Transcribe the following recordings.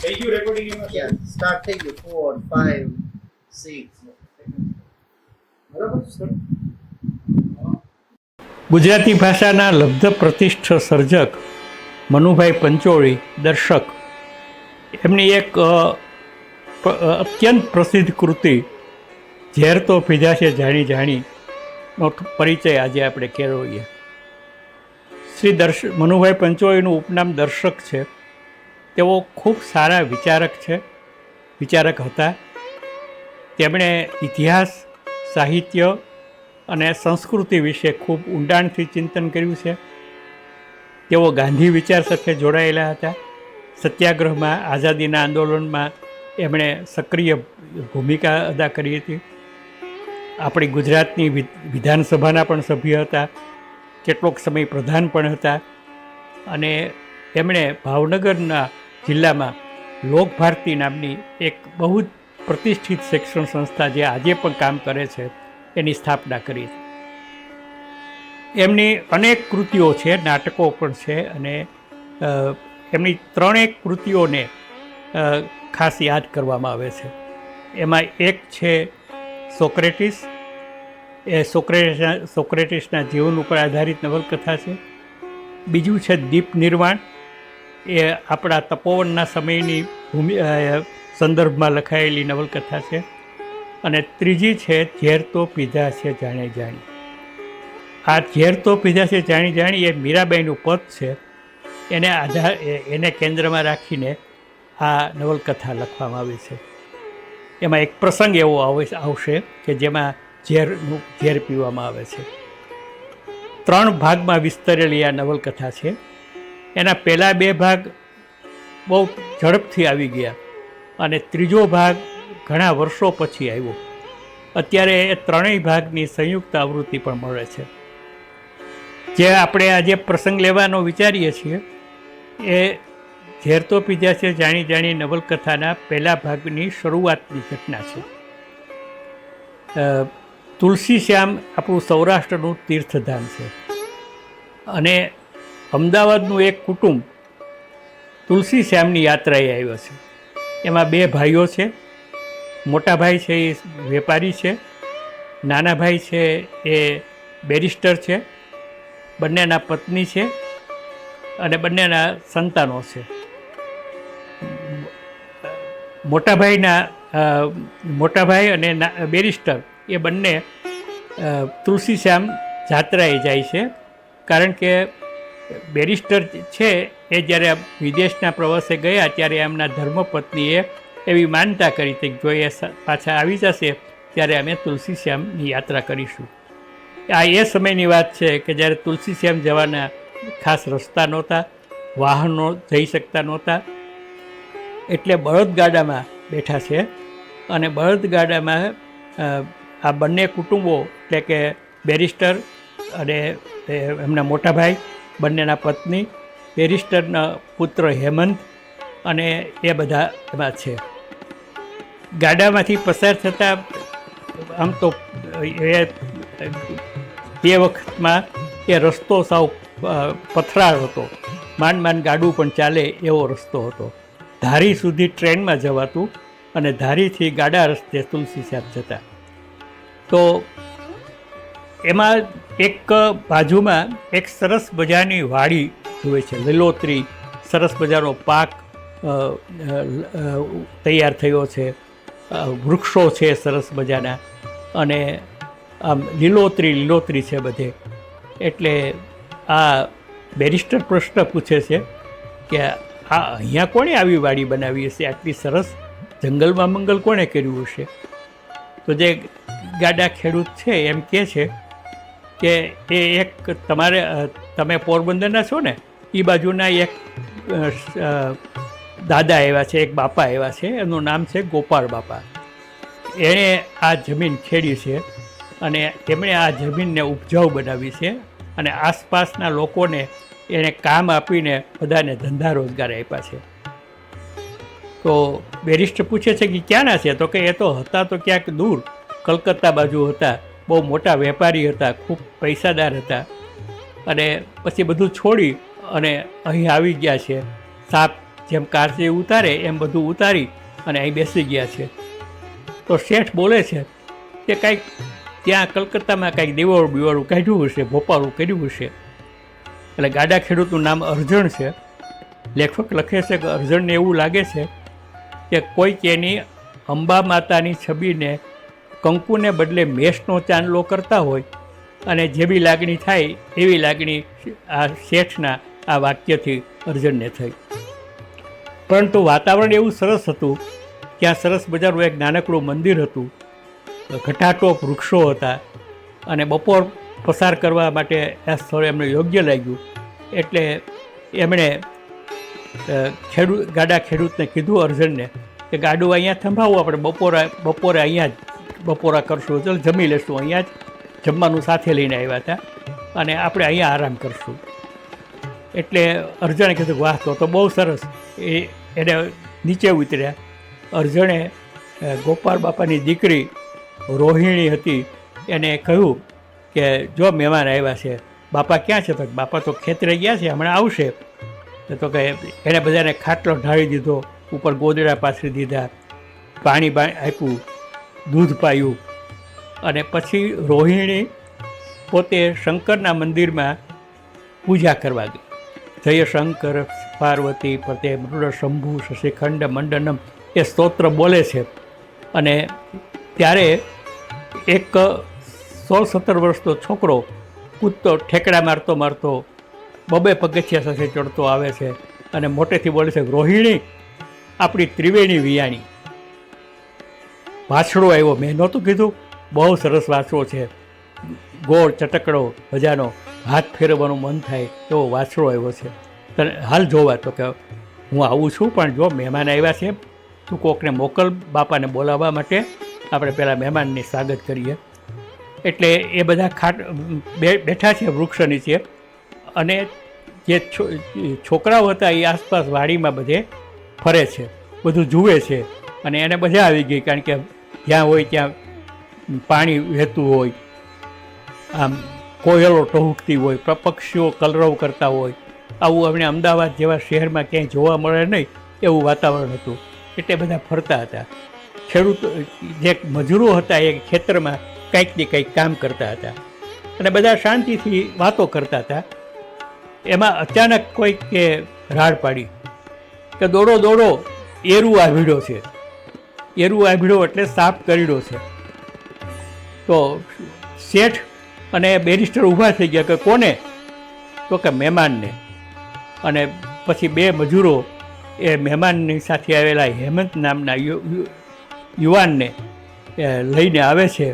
થઈ ગયું રેકોર્ડિંગ એમાં? Yeah, start થઈ ગયું 4, 5, 6. બરાબર સર. ગુજરાતી ભાષાના લબ્ધ પ્રતિષ્ઠ સર્જક મનુભાઈ પંચોળી દર્શક એમની એક અત્યંત પ્રસિદ્ધ કૃતિ ઝેર તો પીધા છે જાણી જાણીનો પરિચય આજે આપણે કેળવીએ. શ્રી મનુભાઈ પંચોળીનું ઉપનામ દર્શક છે. તેઓ ખૂબ સારા વિચારક હતા. તેમણે ઇતિહાસ, સાહિત્ય અને સંસ્કૃતિ વિશે ખૂબ ઊંડાણથી ચિંતન કર્યું છે. તેઓ ગાંધી વિચાર સાથે જોડાયેલા હતા. સત્યાગ્રહમાં, આઝાદીના આંદોલનમાં એમણે સક્રિય ભૂમિકા અદા કરી હતી. આપણી ગુજરાતની વિધાનસભાના પણ સભ્ય હતા. કેટલોક સમય પ્રધાન પણ હતા. અને એમણે ભાવનગરના જિલ્લામાં લોકભારતી નામની એક બહુ જ પ્રતિષ્ઠિત શિક્ષણ સંસ્થા જે આજે પણ કામ કરે છે એની સ્થાપના કરી હતી. એમની અનેક કૃતિઓ છે, નાટકો પણ છે અને એમની ત્રણેક કૃતિઓને ખાસ યાદ કરવામાં આવે છે. એમાં એક છે સોક્રેટિસ. એ સોક્રેટિસના જીવન ઉપર આધારિત નવલકથા છે. બીજું છે દીપ નિર્વાણ. એ આપણા તપોવનના સમયની સંદર્ભમાં લખાયેલી નવલકથા છે. અને ત્રીજી છે ઝેર તો પીધા છે જાણે જાણી. આ ઝેર તો પીધા છે જાણી જાણી એ મીરાબાઈનું પદ છે. એને કેન્દ્રમાં રાખીને આ નવલકથા લખવામાં આવી છે. એમાં એક પ્રસંગ એવો આવશે કે જેમાં ઝેર પીવામાં આવે છે. 3 ભાગમાં વિસ્તરેલી આ નવલકથા છે. એના પહેલાં 2 ભાગ બહુ ઝડપથી આવી ગયા અને ત્રીજો ભાગ ઘણા વર્ષો પછી આવ્યો. અત્યારે એ 3 ભાગની સંયુક્ત આવૃત્તિ પણ મળે છે. જે આપણે આજે પ્રસંગ લેવાનો વિચારીએ છીએ એ ઝેર તો પીધા છે જાણી જાણી નવલકથાના પહેલા ભાગની શરૂઆતની ઘટના છે. તુલસી શ્યામ આપણું સૌરાષ્ટ્રનું તીર્થધામ છે અને અમદાવાદનું એક કુટુંબ તુલસી શ્યામની યાત્રાએ આવ્યો છે. એમાં 2 ભાઈઓ છે. મોટા ભાઈ છે એ વેપારી છે, નાના ભાઈ છે એ બેરિસ્ટર છે. બંનેના પત્ની છે અને બંનેના સંતાનો છે. મોટા ભાઈ અને બેરિસ્ટર એ બંને તુલસી શ્યામ જાત્રાએ જાય છે. કારણ કે બેરિસ્ટર છે એ જ્યારે વિદેશના પ્રવાસે ગયા ત્યારે એમના ધર્મપત્નીએ એવી માનતા કરી હતી કે જો એ પાછા આવી જશે ત્યારે અમે તુલસી શ્યામની યાત્રા કરીશું. આ એ સમયની વાત છે કે જ્યારે તુલસી શ્યામ જવાના ખાસ રસ્તા નહોતા, વાહનો જઈ શકતા નહોતા. એટલે બળદગાડામાં બેઠા છે અને બળદગાડામાં આ બંને કુટુંબો એટલે કે બેરિસ્ટર અને એમના મોટા ભાઈ, બંનેના પત્ની, બેરિસ્ટરના પુત્ર હેમંત અને એ બધા એમાં છે. ગાડામાંથી પસાર થતાં આમ તો એ વખતમાં એ રસ્તો સાવ પથરાળ હતો. માંડ ગાડું પણ ચાલે એવો રસ્તો હતો. ધારી સુધી ટ્રેનમાં જવાતું અને ધારીથી ગાડા રસ્તે તુલસી શ્યામ જતા. તો એમાં એક બાજુમાં એક સરસ મજાની વાડી જુએ છે, લીલોતરી સરસ મજાનો પાક તૈયાર થયો છે, વૃક્ષો છે સરસ મજાના અને આમ લીલોતરી છે બધે. એટલે આ બેરિસ્ટર પ્રશ્ન પૂછે છે કે આ અહીંયા કોણે આવી વાડી બનાવી હશે? આટલી સરસ જંગલમાં મંગલ કોણે કર્યું હશે? તો જે ગાડા ખેડૂત છે એમ કહે છે કે એ એક તમે પોરબંદરના છો ને, એ બાજુના એક દાદા એવા છે, એક બાપા એવા છે, એમનું નામ છે ગોપાળ બાપા. એણે આ જમીન ખેડી છે અને એમણે આ જમીનને ઉપજાઉ બનાવી છે અને આસપાસના લોકોને એણે કામ આપીને બધાને ધંધા રોજગાર આપ્યા છે. તો બેરિસ્ટર પૂછે છે કે ક્યાંના છે? તો કે એ તો હતા તો ક્યાંક દૂર કલકત્તા બાજુ હતા, બહુ મોટા વેપારી હતા, ખૂબ પૈસાદાર હતા અને પછી બધું છોડી અને અહીં આવી ગયા છે. સાપ જેમ કારચી ઉતારે એમ બધું ઉતારી અને અહીં બેસી ગયા છે. તો શેઠ બોલે છે કે કાંઈક ત્યાં કલકત્તામાં કાંઈક દેવાળું બિવાળું કાઢ્યું હશે, ભોપાળું કર્યું હશે. એટલે ગાડા ખેડૂતનું નામ અરજણ છે. લેખક લખે છે કે અરજણને એવું લાગે છે કે કોઈક એની અંબા માતાની છબીને કંકુને બદલે મેષનો ચાંદલો કરતા હોય અને જેવી લાગણી થાય એવી લાગણી આ શેઠના આ વાક્યથી અરજણને થઈ. પરંતુ વાતાવરણ એવું સરસ હતું, ત્યાં સરસ મજાનું એક નાનકડું મંદિર હતું, ઘટાટોપ વૃક્ષો હતા અને બપોર પસાર કરવા માટે આ સ્થળે એમને યોગ્ય લાગ્યું. એટલે એમણે ગાડા ખેડૂતને કીધું અરજણને કે ગાડું અહીંયા થંભાવું, આપણે બપોરે અહીંયા જ બપોરા કરશું, ચાલ જમી લેશું, અહીંયા જ જમવાનું સાથે લઈને આવ્યા હતા અને આપણે અહીંયા આરામ કરશું. એટલે અરજણે કીધું વાહ, તો બહુ સરસ. એને નીચે ઉતર્યા. અરજણે ગોપાળ બાપાની દીકરી રોહિણી હતી એને કહ્યું કે જો મહેમાન આવ્યા છે, બાપા ક્યાં છે? તો બાપા તો ખેતરે ગયા છે, હમણાં આવશે. તો કે એણે બધાને ખાટલો ઢાળી દીધો, ઉપર ગોદડા પાથરી દીધા, પાણી આપ્યું, દૂધ પાયું અને પછી રોહિણી પોતે શંકરના મંદિરમાં પૂજા કરવા ગઈ. જય શંકર પાર્વતી પતે મૃડ શંભુ શશિખંડ મંડનમ એ સ્તોત્ર બોલે છે. અને ત્યારે એક 16-17 વર્ષનો છોકરો કૂદતો ઠેકડા મારતો મારતો 2 પગથિયા સાથે ચડતો આવે છે અને મોટેથી બોલે છે, રોહિણી આપણી ત્રિવેણી વિયાણી. વાછડો આવ્યો. મેં નહોતું કીધું? બહુ સરસ વાછડો છે, ગોળ ચટકડો મજાનો, હાથ ફેરવવાનું મન થાય એવો વાછડો આવ્યો છે, તને હાલ જોવા. તો કે હું આવું છું, પણ જો મહેમાન આવ્યા છે, તું કોકને મોકલ બાપાને બોલાવવા માટે, આપણે પહેલાં મહેમાનની સ્વાગત કરીએ. એટલે એ બધા બેઠા છે વૃક્ષ નીચે અને જે છોકરાઓ હતા એ આસપાસ વાડીમાં બધે ફરે છે, બધું જુએ છે અને એને મજા આવી ગઈ. કારણ કે જ્યાં હોય ત્યાં પાણી વહેતું હોય, આમ કોયલો ટહુકતી હોય, પક્ષીઓ કલરવ કરતા હોય, આવું આપણે અમદાવાદ જેવા શહેરમાં ક્યાંય જોવા મળે નહીં એવું વાતાવરણ હતું. એટલે બધા ફરતા હતા. ખેડૂતો જે મજૂરો હતા એ ખેતરમાં કંઈક ને કંઈક કામ કરતા હતા અને બધા શાંતિથી વાતો કરતા હતા. એમાં અચાનક કોઈક કે રાડ પાડી કે દોડો દોડો, એરું આભીડો છે. એરું આભીડો એટલે સાપ કરડ્યો છે. તો શેઠ અને બેરિસ્ટર ઊભા થઈ ગયા કે કોને? તો કે મહેમાનને. અને પછી 2 મજૂરો એ મહેમાનની સાથે આવેલા હેમંત નામના યુવાનને લઈને આવે છે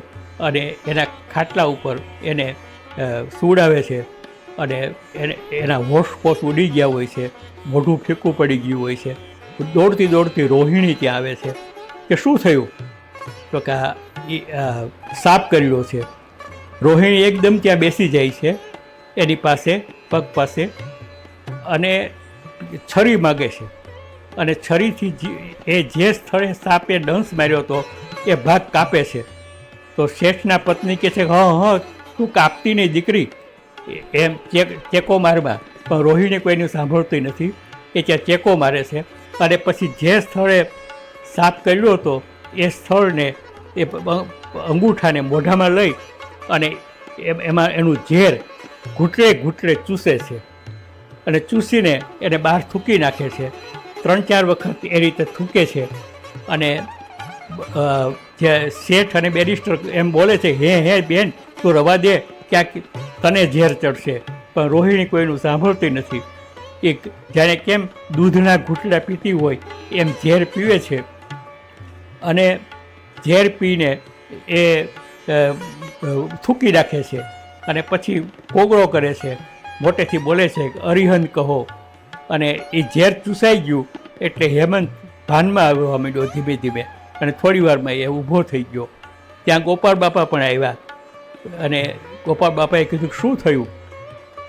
અને એના ખાટલા ઉપર એને સુવડાવે છે અને એના હોશ ઉડી ગયા હોય છે, મોઢું ફીકું પડી ગયું હોય છે. દોડતી દોડતી રોહિણી ત્યાં આવે છે કે શું થયું? તો કે સાપ કર્યો છે. રોહિણી એકદમ ત્યાં બેસી જાય છે એની પાસે, પગ પાસે, અને છરી માગે છે અને છરીથી એ જે સ્થળે સાપે ડંસ માર્યો હતો એ ભાગ કાપે છે. તો શેઠના પત્ની કહે છે, હા તું કાપતી નહીં દીકરી, એમ ચેકો મારવા. પણ રોહિણી કોઈનું સાંભળતી નથી, એ ત્યાં ચેકો મારે છે અને પછી જે સ્થળે સાપ કર્યો હતો એ સ્થળને એ અંગૂઠાને મોઢામાં લઈ અને એમાં એનું ઝેર ઘૂંટડે ચૂસે છે અને ચૂસીને એને બહાર થૂકી નાખે છે. 3-4 વખત એ રીતે થૂકે છે અને જે શેઠ અને બેરિસ્ટર એમ બોલે છે, હે બેન તું રવા દે, ક્યાંક તને ઝેર ચડશે. પણ રોહિણી કોઈનું સાંભળતી નથી. એ જાણે કેમ દૂધના ઘૂંટડા પીતી હોય એમ ઝેર પીવે છે અને ઝેર પીને એ થૂકી નાખે છે અને પછી કોગળો કરે છે, મોટેથી બોલે છે અરિહંત કહો. અને એ ઝેર ચૂસાઈ ગયું એટલે હેમંત ભાનમાં આવ્યો માંડ્યો ધીમે ધીમે અને થોડી વારમાં એ ઊભો થઈ ગયો. ત્યાં ગોપાળ બાપા પણ આવ્યા અને ગોપાળ બાપાએ કીધું શું થયું?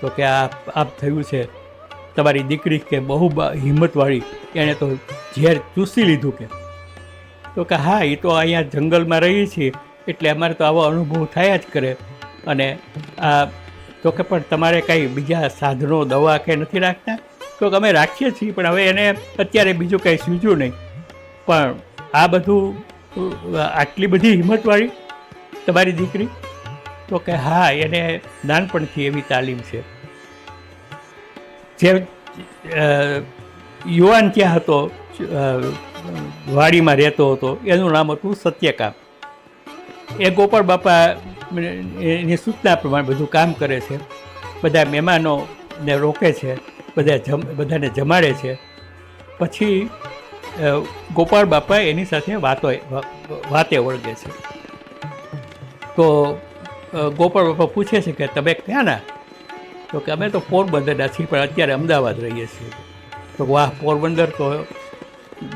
તો કે આપ થયું છે, તમારી દીકરી કે બહુ હિંમતવાળી, એણે તો ઝેર ચૂસી લીધું કે. તો કે હા, એ તો અહીંયા જંગલમાં રહીએ છીએ એટલે અમારે તો આવો અનુભવ થયા જ કરે. અને આ તો કે પણ તમારે કાંઈ બીજા સાધનો દવા કે નથી રાખતા? તો અમે રાખીએ છીએ, પણ હવે એને અત્યારે બીજું કંઈ સૂઝ્યું નહીં. પણ આ બધું આટલી બધી હિંમતવાળી તમારી દીકરી? તો કે હા, એને નાનપણથી એવી તાલીમ છે. જે યુવાન ત્યાં હતો, વાડીમાં રહેતો હતો, એનું નામ હતું સત્યકામ. એ ગોપાળ બાપા એની સૂચના પ્રમાણે બધું કામ કરે છે. બધા મહેમાનોને રોકે છે, બધાને જમાડે છે. પછી ગોપાળ બાપા એની સાથે વાતે વળગે છે. તો ગોપાળ બાપા પૂછે છે કે તમે ક્યાંના? તો કે અમે તો પોરબંદરના છીએ, પણ અત્યારે અમદાવાદ રહીએ છીએ. તો વાહ, પોરબંદર તો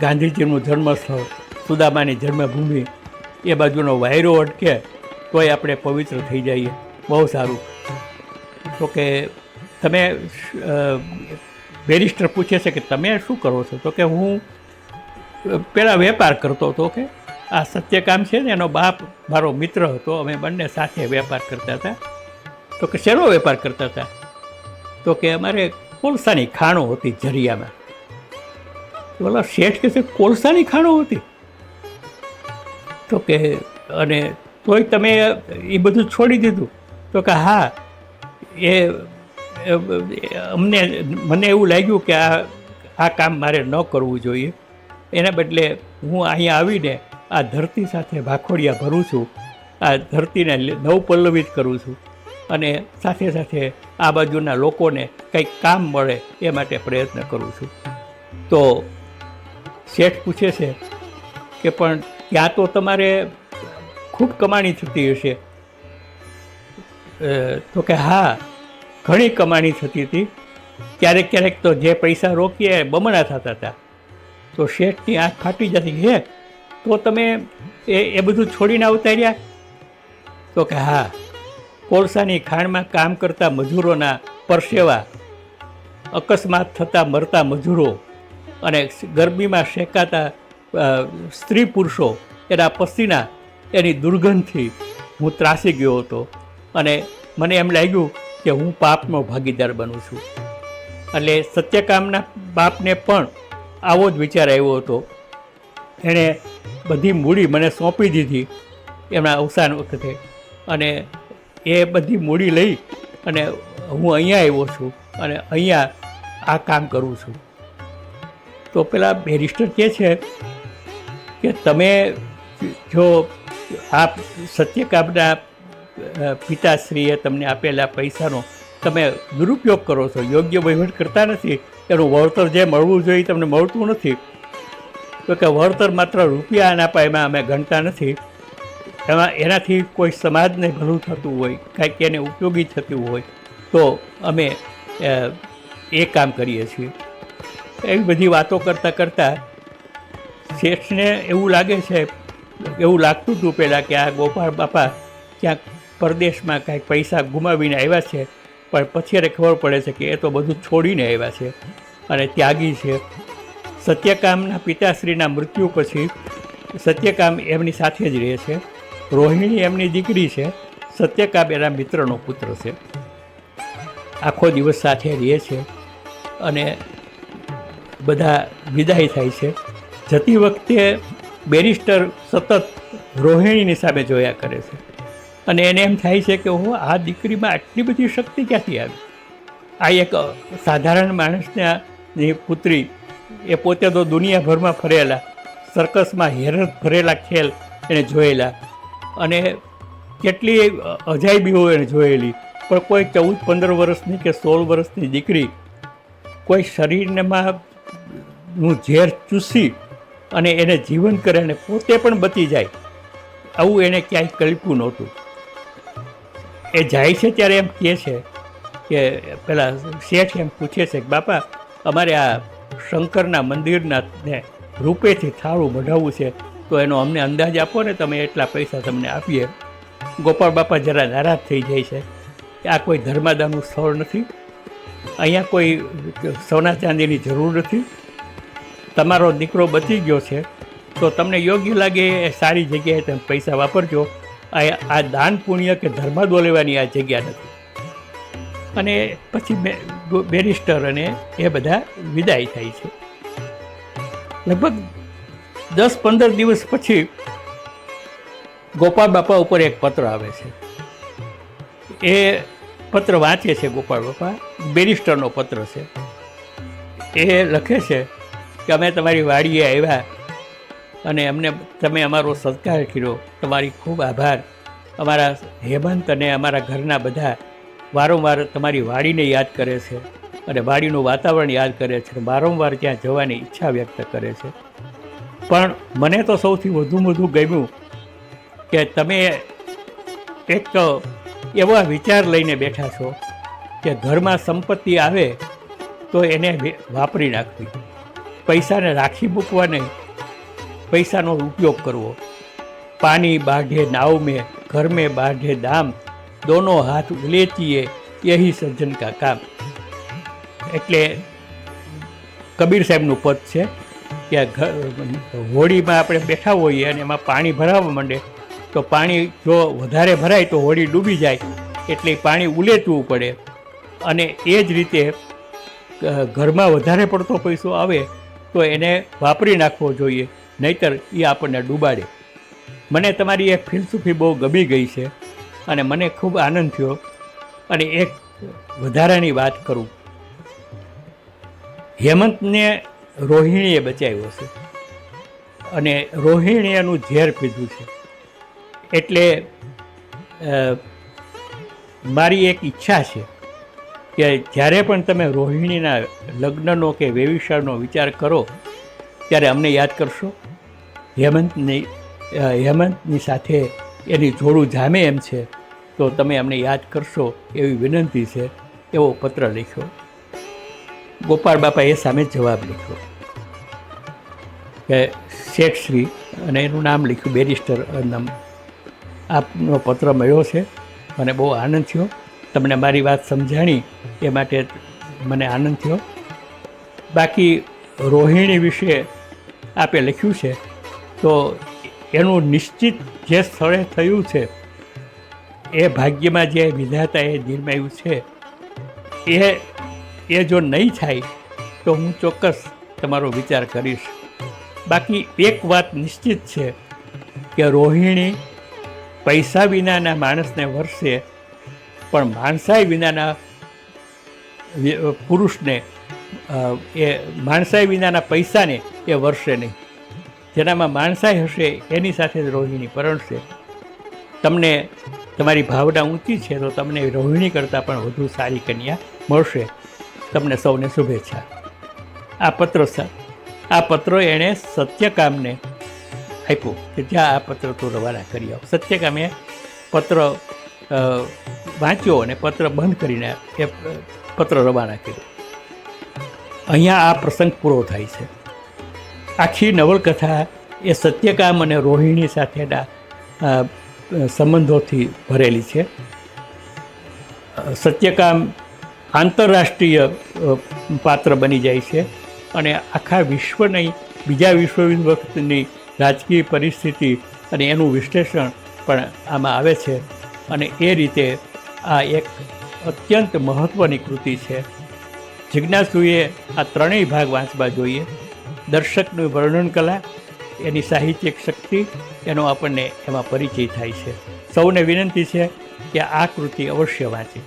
ગાંધીજીનું જન્મસ્થળ, સુદામાની જન્મભૂમિ, એ બાજુનો વાયરો અટકે તોય આપણે પવિત્ર થઈ જઈએ. બહુ સારું. તો કે તમે બેરિસ્ટર પૂછે છે કે તમે શું કરો છો? તો કે હું પહેલાં વેપાર કરતો હતો. કે આ સત્યકામ છે ને, એનો બાપ મારો મિત્ર હતો, અમે બંને સાથે વેપાર કરતા હતા. તો કે શેનો વેપાર કરતા હતા? તો કે અમારે કોલસાની ખાણો હતી ઝરિયામાં. બોલો શેઠ કહે છે કોલસાની ખાણો હતી? તો કે અને તોય તમે એ બધું છોડી દીધું? તો કે હા, મને એવું લાગ્યું કે આ કામ મારે ન કરવું જોઈએ. એના બદલે હું અહીંયા આવીને આ ધરતી સાથે ભાખોડિયા ભરું છું, આ ધરતીને નવપલ્લવિત કરું છું, અને સાથે સાથે આ બાજુના લોકોને કંઈક કામ મળે એ માટે પ્રયત્ન કરું છું. તો શેઠ પૂછે છે કે પણ ત્યાં તો તમારે ખૂબ કમાણી થતી હશે? તો કે હા, ઘણી કમાણી થતી હતી. ક્યારેક ક્યારેક તો જે પૈસા રોકીએ બમણા થતા હતા. તો શેઠની આંખ ફાટી જતી. હે, તો તમે એ બધું છોડીને આવતા રહ્યા? તો કે હા, કોલસાની ખાણમાં કામ કરતા મજૂરોના પરસેવા, અકસ્માત થતાં મરતા મજૂરો અને ગરમીમાં શેકાતા સ્ત્રી પુરુષો, એના પસીના, એની દુર્ગંધથી હું ત્રાસી ગયો હતો. અને મને એમ લાગ્યું કે હું પાપનો ભાગીદાર બનું છું. એટલે સત્યકામના બાપને પણ આવો જ વિચાર આવ્યો હતો. એણે બધી મૂડી મને સોંપી દીધી એમના અવસાન વખતે, અને એ બધી મૂડી લઈ અને હું અહીંયા આવ્યો છું અને અહીંયા આ કામ કરું છું. તો પેલા બેરિસ્ટર કહે છે કે તમે જો આ સત્યકામના પિતાશ્રીએ તમને આપેલા પૈસાનો તમે દુરુપયોગ કરો છો, યોગ્ય વહીવટ કરતા નથી, એનું વળતર જે મળવું જોઈએ તમને મળતું નથી. તો કે વળતર માત્ર રૂપિયાના પાયમાં અમે ગણતા નથી, એનાથી કોઈ સમાજને ભલું થતું હોય, કાંઈક એને ઉપયોગી થતું હોય તો અમે એ કામ કરીએ છીએ. એવી બધી વાતો કરતાં કરતાં શેઠને એવું લાગતું હતું પહેલાં કે આ ગોપાળ બાપા ક્યાંક પરદેશમાં કાંઈક પૈસા ગુમાવીને આવ્યા છે, પણ પછી એને ખબર પડે છે કે એ તો બધું છોડીને આવ્યા છે અને ત્યાગી છે. સત્યકામના પિતાશ્રીના મૃત્યુ પછી સત્યકામ એમની સાથે જ રહે છે. રોહિણી એમની દીકરી છે, સત્યકામ એના મિત્રનો પુત્ર છે. આખો દિવસ સાથે રહે છે અને બધા વિદાય થાય છે. જતી વખતે બેરિસ્ટર સતત રોહિણીની સામે જોયા કરે છે અને એને એમ થાય છે કે હું આ દીકરીમાં આટલી બધી શક્તિ ક્યાંથી આવી? આ એક સાધારણ માણસની પુત્રી, એ પોતે તો દુનિયાભરમાં ફરેલા, સર્કસમાં હેરત ભરેલા ખેલ એને જોયેલા અને કેટલી અજાયબીઓ એને જોયેલી, પણ કોઈ 14-15 વર્ષની કે 16 વર્ષની દીકરી કોઈ શરીરમાં નું ઝેર ચૂસી અને એને જીવન કરે અને પોતે પણ બચી જાય, આવું એને ક્યાંય કલ્પ્યું નહોતું. એ જાય છે ત્યારે એમ કહે છે કે પેલા શેઠ એમ પૂછે છે કે બાપા અમારે આ શંકરના મંદિરના ને રૂપેથી થાળું મઢાવવું છે, તો એનો અમને અંદાજ આપો ને, તમે એટલા પૈસા તમને આપીએ. ગોપાળ બાપા જરા નારાજ થઈ જાય છે કે આ કોઈ ધર્માદાનું સ્થળ નથી, અહીંયા કોઈ સોના ચાંદીની જરૂર નથી, તમારો દીકરો બચી ગયો છે તો તમને યોગ્ય લાગે એ સારી જગ્યાએ તમે પૈસા વાપરજો, આ દાન પુણ્ય કે ધર્માદો લેવાની આ જગ્યા નથી. અને પછી બેરિસ્ટર અને એ બધા વિદાય થાય છે. લગભગ 10-15 દિવસ પછી ગોપાળ બાપા ઉપર એક પત્ર આવે છે. એ પત્ર વાંચે છે ગોપાળ બાપા, બેરિસ્ટરનો પત્ર છે. એ લખે છે કે અમે તમારી વાડીએ આવ્યા અને અમને તમે અમારો સત્કાર કર્યો, તમારી ખૂબ આભાર. અમારા હેમંત અને અમારા ઘરના બધા વારંવાર તમારી વાડીને યાદ કરે છે અને વાડીનું વાતાવરણ યાદ કરે છે, વારંવાર ત્યાં જવાની ઈચ્છા વ્યક્ત કરે છે. પણ મને તો સૌથી વધુ ગમ્યું કે તમે એક એવા વિચાર લઈને બેઠા છો કે ઘરમાં સંપત્તિ આવે તો એને વાપરી નાખવી, પૈસાને રાખી મૂકવા નહીં, પૈસાનો ઉપયોગ કરવો. પાણી બાઢે નાવ में, घर में बाढ़े दाम, दोनों हाथ उलेचिए यही सज्जन का काम. એટલે કબીર સાહેબનું પદ છે કે હોડીમાં આપણે બેઠા હોઈએ અને એમાં પાણી ભરાવા માંડે તો પાણી જો વધારે ભરાય તો હોડી ડૂબી જાય, એટલે પાણી ઉલેચવું પડે. અને એ જ રીતે ઘરમાં વધારે પડતો પૈસો આવે તો એને વાપરી નાખવો જોઈએ, નહીંતર એ આપણને ડૂબાડે. મને તમારી એક ફિલસૂફી બહુ ગમી ગઈ છે અને મને ખૂબ આનંદ થયો. અને એક વધારાની વાત કરું, હેમંતને રોહિણીએ બચાવ્યો છે અને રોહિણીએ એનું ઝેર પીધું છે. એટલે મારી એક ઈચ્છા છે કે જ્યારે પણ તમે રોહિણીના લગ્નનો કે વેવિશાળનો વિચાર કરો ત્યારે અમને યાદ કરશો. હેમંતની સાથે એની જોડું જામે એમ છે તો તમે અમને યાદ કરશો એવી વિનંતી છે. એવો પત્ર લખ્યો. ગોપાળ બાપાએ સામે જવાબ લખ્યો કે શેઠશ્રી, અને એનું નામ લખ્યું બેરિસ્ટર નામ. આપનો પત્ર મળ્યો છે, મને બહુ આનંદ થયો. તમને મારી વાત સમજાણી એ માટે મને આનંદ થયો. બાકી રોહિણી વિશે આપે લખ્યું છે તો એનું નિશ્ચિત જે સ્થળે થયું છે એ ભાગ્યમાં જે વિધાતાએ નિર્માયું છે એ જો નહીં થાય તો હું ચોક્કસ તમારો વિચાર કરીશ. બાકી એક વાત નિશ્ચિત છે કે રોહિણી પૈસા વિનાના માણસને વરસે, પણ માણસાઈ વિનાના પુરુષને એ માણસાઈ વિનાના પૈસાને એ વરસે નહીં. જેનામાં માણસાઈ હશે એની સાથે જ રોહિણી પરણશે. તમને તમારી ભાવના ઊંચી છે તો તમને રોહિણી કરતાં પણ વધુ સારી કન્યા મળશે. તમને સૌને શુભેચ્છા. આ પત્ર એણે સત્યકામને આપ્યો કે જ્યાં આ પત્ર તું રવાના કરી આવ. સત્યકામે પત્ર વાંચ્યો અને પત્ર બંધ કરીને એ પત્ર રવાના કર્યો. અહીંયા આ પ્રસંગ પૂરો થાય છે. આખી નવલકથા એ સત્યકામ અને રોહિણી સાથેના સંબંધોથી ભરેલી છે. સત્યકામ આંતરરાષ્ટ્રીય પાત્ર બની જાય છે અને આખા વિશ્વની બીજા વિશ્વ વખતની રાજકીય પરિસ્થિતિ અને એનું વિશ્લેષણ પણ આમાં આવે છે. અને એ રીતે આ એક અત્યંત મહત્ત્વની કૃતિ છે. જિજ્ઞાસુએ આ ત્રણેય ભાગ વાંચવા જોઈએ. દર્શકનું વર્ણન કલા, એની સાહિત્યિક શક્તિ, એનો આપણને એમાં પરિચય થાય છે. સૌને વિનંતી છે કે આ કૃતિ અવશ્ય વાંચે.